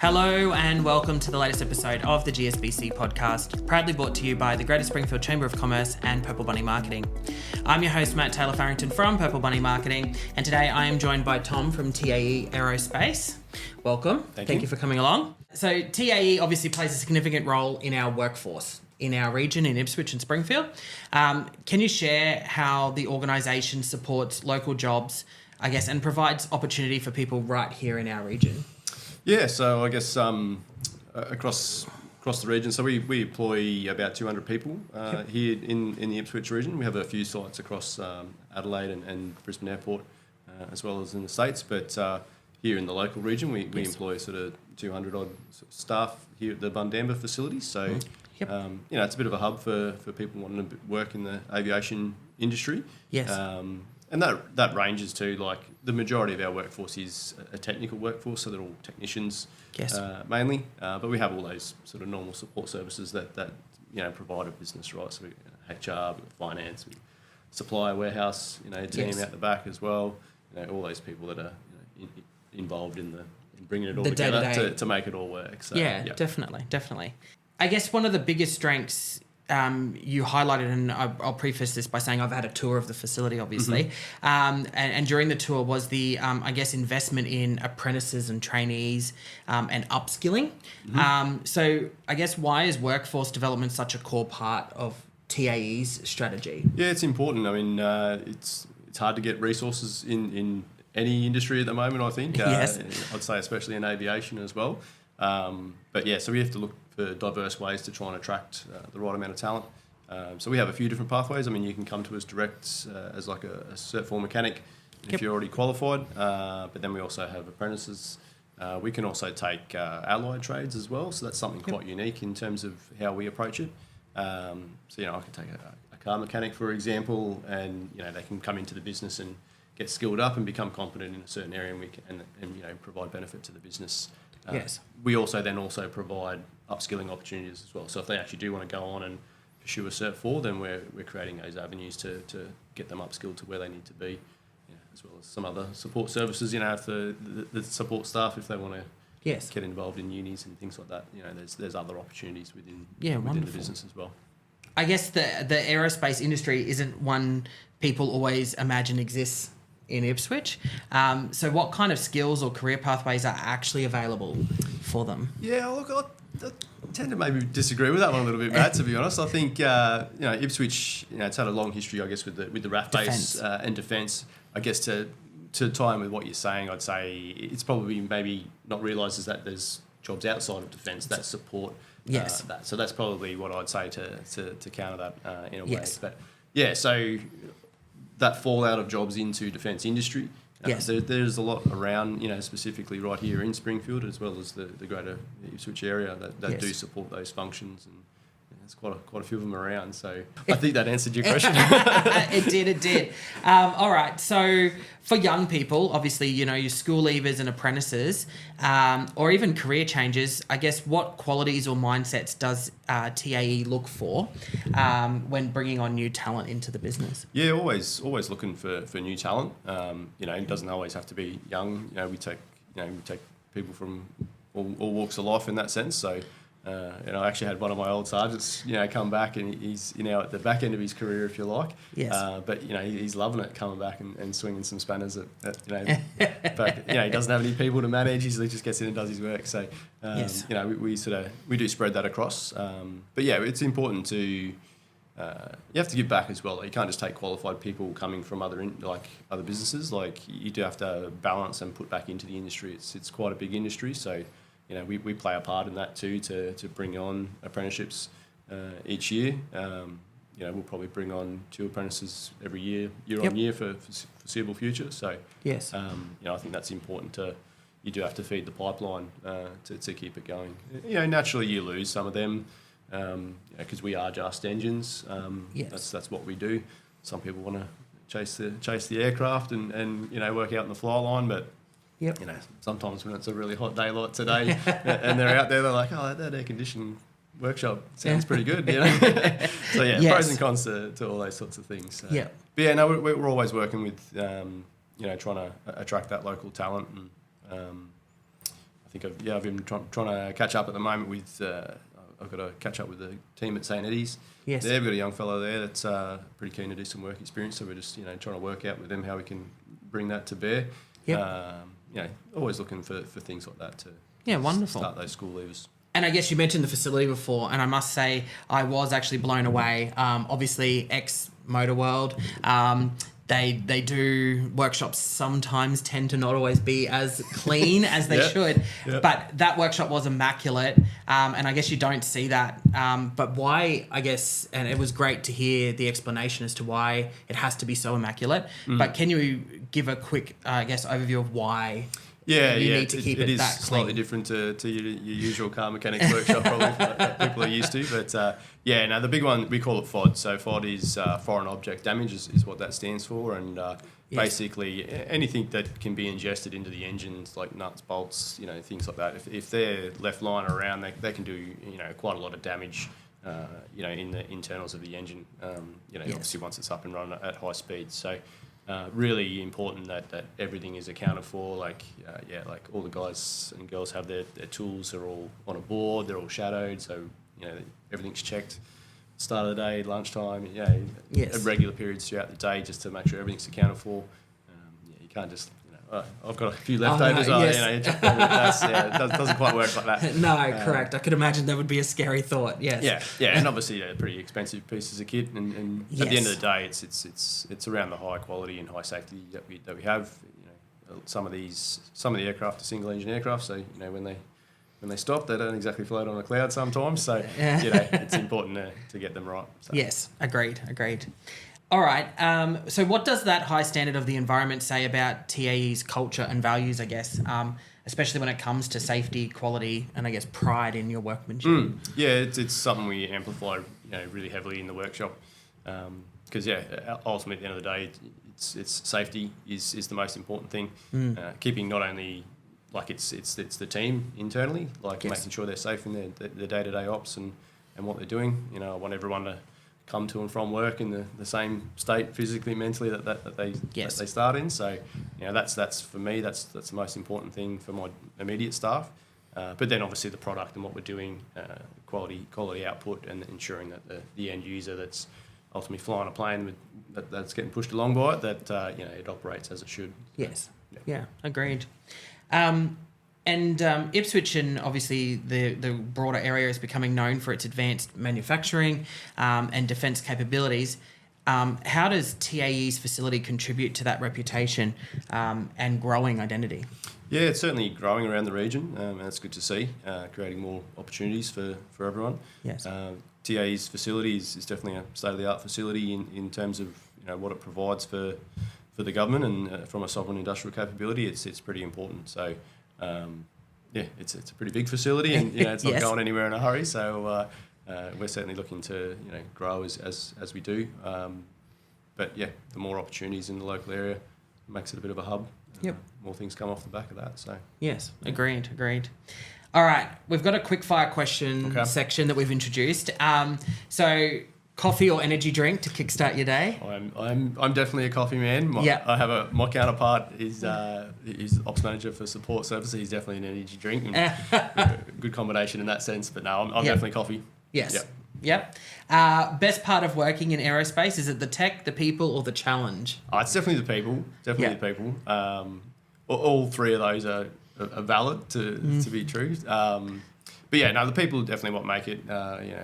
Hello and welcome to the latest episode of the GSBC podcast, proudly brought to you by the Greater Springfield Chamber of Commerce and Purple Bunny Marketing. I'm your host, Matt Taylor Farrington from Purple Bunny Marketing, and today I am joined by Tom from TAE Aerospace. Welcome. Thank you for coming along. So TAE obviously plays a significant role in our workforce in our region in Ipswich and Springfield. Can you share how the organisation supports local jobs, and provides opportunity for people right here in our region? Yeah, so I guess across the region, so we employ about 200 people here in the Ipswich region. We have a few sites across Adelaide and Brisbane Airport, as well as in the States. But here in the local region, we employ sort of 200 odd staff here at the Bundamba facility. So it's a bit of a hub for people wanting to work in the aviation industry. Yes. And that ranges to, like, the majority of our workforce is a technical workforce, so they're all technicians, mainly. But we have all those sort of normal support services that provide a business, right? So we HR, finance, supplier, warehouse, team out the back as well. All those people that are involved in bringing it all together to make it all work. So, Definitely. I guess one of the biggest strengths you highlighted, and I'll preface this by saying I've had a tour of the facility, obviously, and during the tour was the, investment in apprentices and trainees and upskilling. So I guess why is workforce development such a core part of TAE's strategy? Yeah, it's important. I mean, it's hard to get resources in any industry at the moment, I think. Yes. I'd say especially in aviation as well. So we have to look for diverse ways to try and attract the right amount of talent. So we have a few different pathways. I mean, you can come to us direct as like a Cert 4 mechanic if you're already qualified. But then we also have apprentices. We can also take allied trades as well. So that's something quite unique in terms of how we approach it. I can take a car mechanic, for example, and they can come into the business and get skilled up and become competent in a certain area, and we can provide benefit to the business. Yes. We also provide upskilling opportunities as well. So if they actually do want to go on and pursue a Cert 4, then we're creating those avenues to get them upskilled to where they need to be, as well as some other support services, for the support staff if they want to get involved in unis and things like that. There's other opportunities within the business as well. I guess the aerospace industry isn't one people always imagine exists in Ipswich. So what kind of skills or career pathways are actually available for them? Yeah, look, I tend to maybe disagree with that one a little bit, Matt, to be honest. I think, Ipswich, it's had a long history, I guess, with the RAF base and defence. I guess to tie in with what you're saying, I'd say it's probably maybe not realised is that there's jobs outside of defence that support that. So that's probably what I'd say to counter that in a way. But so that fallout of jobs into defence industry. There's a lot around, specifically right here in Springfield, as well as the greater Ipswich area that do support those functions, and there's quite a few of them around. So I think that answered your question. It did. All right. So for young people, obviously, your school leavers and apprentices, or even career changers, I guess what qualities or mindsets does TAE look for when bringing on new talent into the business? Yeah, always looking for new talent. It doesn't always have to be young. We take people from all walks of life in that sense. So. I actually had one of my old sergeants, come back, and he's, at the back end of his career, if you like. Yes. But, he's loving it, coming back and swinging some spanners at but, he doesn't have any people to manage. He just gets in and does his work. So, we do spread that across. But, it's important to, you have to give back as well. You can't just take qualified people coming from other businesses. Like, you do have to balance and put back into the industry. It's quite a big industry, so... we play a part in that too to bring on apprenticeships each year. We'll probably bring on 2 apprentices every year on year for foreseeable future. So, I think that's important you do have to feed the pipeline to keep it going. Naturally you lose some of them because we are just engines. That's what we do. Some people want to chase the aircraft and work out in the fly line, but sometimes when it's a really hot day like today and they're out there, they're like, oh, that air conditioning workshop sounds pretty good, So pros and cons to all those sorts of things. So. But we're always working with, trying to attract that local talent. And I think I've been trying to catch up at the moment with. I've got to catch up with the team at St Eddie's. Yes. They've got a young fellow there that's pretty keen to do some work experience. So we're just trying to work out with them how we can bring that to bear. Yep. Always looking for things like that to wonderful. Start those school leavers. And I guess you mentioned the facility before, and I must say I was actually blown away. Obviously, ex-Motor World, they do workshops sometimes tend to not always be as clean as they should. Yep. But that workshop was immaculate, and I guess you don't see that. But why, I guess, and it was great to hear the explanation as to why it has to be so immaculate. But can you give a quick, overview of why? Yeah, you need to keep it that clean. It is slightly different to your usual car mechanics workshop, probably, that people are used to. But the big one, we call it FOD. So FOD is foreign object damage is what that stands for. And basically anything that can be ingested into the engines, like nuts, bolts, things like that, if they're left lying around, they can do, quite a lot of damage, in the internals of the engine, obviously once it's up and running at high speed. So really important that everything is accounted for. Like all the guys and girls have their tools. They're all on a board. They're all shadowed. So everything's checked. Start of the day, lunchtime. At regular periods throughout the day, just to make sure everything's accounted for. You can't just I've got a few leftovers. It doesn't quite work like that. No, correct. I could imagine that would be a scary thought. Yes. Yeah, and obviously pretty expensive pieces of kit, and at the end of the day, it's around the high quality and high safety that we have. Some of the aircraft are single engine aircraft, so when they stop, they don't exactly float on a cloud sometimes. So it's important to get them right. So. Yes, agreed. All right. So what does that high standard of the environment say about TAE's culture and values, I guess, especially when it comes to safety, quality, and I guess pride in your workmanship? It's something we amplify, really heavily in the workshop. Because ultimately at the end of the day, it's safety is the most important thing. Keeping not only it's the team internally, making sure they're safe in their day-to-day ops and what they're doing. I want everyone to come to and from work in the same state physically, mentally that they start in. So, that's for me, that's the most important thing for my immediate staff. But then obviously the product and what we're doing, quality output, and ensuring that the end user that's ultimately flying a plane that's getting pushed along by it, that it operates as it should. Yes. Yeah, agreed. And Ipswich and obviously the broader area is becoming known for its advanced manufacturing and defence capabilities. How does TAE's facility contribute to that reputation and growing identity? Yeah, it's certainly growing around the region, and it's good to see, creating more opportunities for everyone. Yes. TAE's facility is definitely a state-of-the-art facility in terms of what it provides for the government, and from a sovereign industrial capability, it's pretty important. So. It's a pretty big facility, and it's not going anywhere in a hurry. So we're certainly looking to grow as we do. But the more opportunities in the local area makes it a bit of a hub. Yep. More things come off the back of that. So yes, agreed. All right, we've got a quick fire question section that we've introduced. So. Coffee or energy drink to kickstart your day? I'm definitely a coffee man. My counterpart is ops manager for support services. He's definitely an energy drink. Good combination in that sense. But no, I'm definitely coffee. Yes. Yep. Best part of working in aerospace, is it the tech, the people, or the challenge? It's definitely the people. The people. All three of those are valid to be true. But the people are definitely what make it.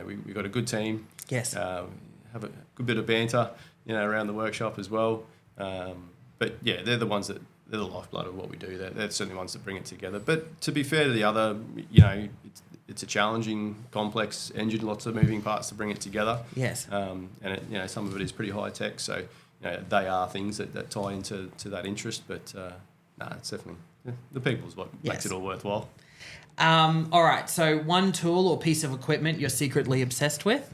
We've got a good team. Yes. Have a good bit of banter, around the workshop as well. But they're the ones they're the lifeblood of what we do. They're certainly the ones that bring it together. But to be fair to the other, it's a challenging, complex engine, lots of moving parts to bring it together. Yes. And some of it is pretty high tech. So they are things that tie into that interest. But it's definitely the people is what makes it all worthwhile. All right. So one tool or piece of equipment you're secretly obsessed with?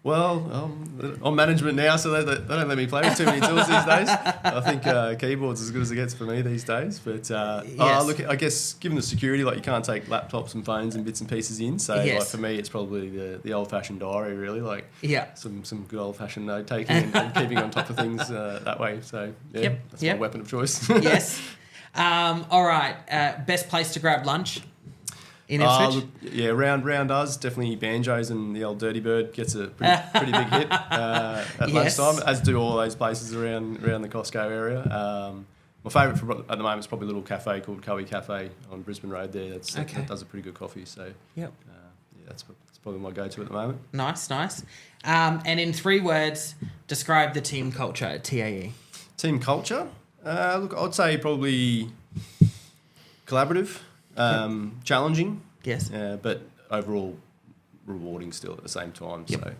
Well, I'm management now, so they don't let me play with too many tools these days. I think keyboard's as good as it gets for me these days. But look, I guess given the security, you can't take laptops and phones and bits and pieces in. So for me, it's probably the old-fashioned diary, really. Some good old-fashioned note taking and keeping on top of things that way. So that's my weapon of choice. Yes. All right. Best place to grab lunch in Ipswich? Round us, definitely Banjos, and the old Dirty Bird gets a pretty big hit at lunchtime, as do all those places around the Costco area. My favourite at the moment is probably a little cafe called Cowie Cafe on Brisbane Road there. That does a pretty good coffee. So that's probably my go-to at the moment. Nice. And in 3 words, describe the team culture at TAE. Team culture? Look, I'd say probably collaborative, challenging. Yes. But overall rewarding still at the same time. Yep.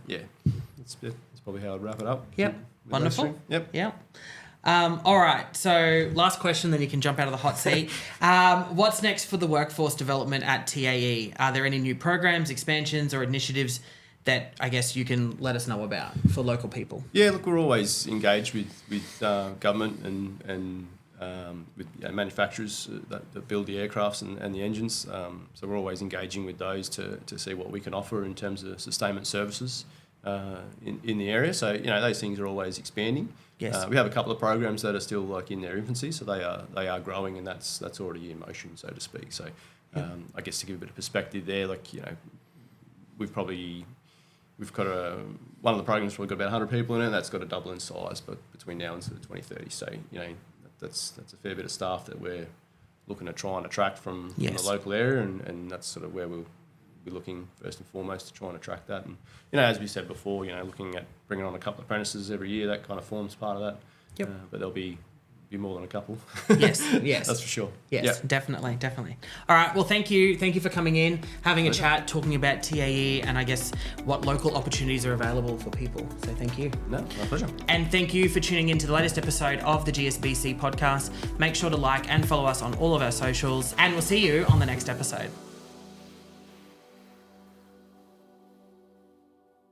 So, that's probably how I'd wrap it up. Yep. Wonderful. Yep. All right. So last question, then you can jump out of the hot seat. What's next for the workforce development at TAE? Are there any new programs, expansions, or initiatives that I guess you can let us know about for local people? Yeah, look, we're always engaged with government and with manufacturers that build the aircrafts and the engines. So we're always engaging with those to see what we can offer in terms of sustainment services in the area. So, those things are always expanding. Yes. We have a couple of programs that are still in their infancy, so they are growing, and that's already in motion, so to speak. So I guess to give a bit of perspective there, we've got one of the programs probably got about 100 people in it. That's got to double in size, but between now and sort of 2030. So that's a fair bit of staff that we're looking to try and attract from the local area, and that's sort of where we'll be looking first and foremost to try and attract that. And as we said before, looking at bringing on a couple of apprentices every year, that kind of forms part of that. Yep. But there'll be more than a couple. Yes. That's for sure. Yes, yep. Definitely. All right, well, thank you for coming in, having a chat, talking about TAE and I guess what local opportunities are available for people. So thank you. No, my pleasure. And thank you for tuning in to the latest episode of the GSBC podcast. Make sure to like and follow us on all of our socials, and we'll see you on the next episode.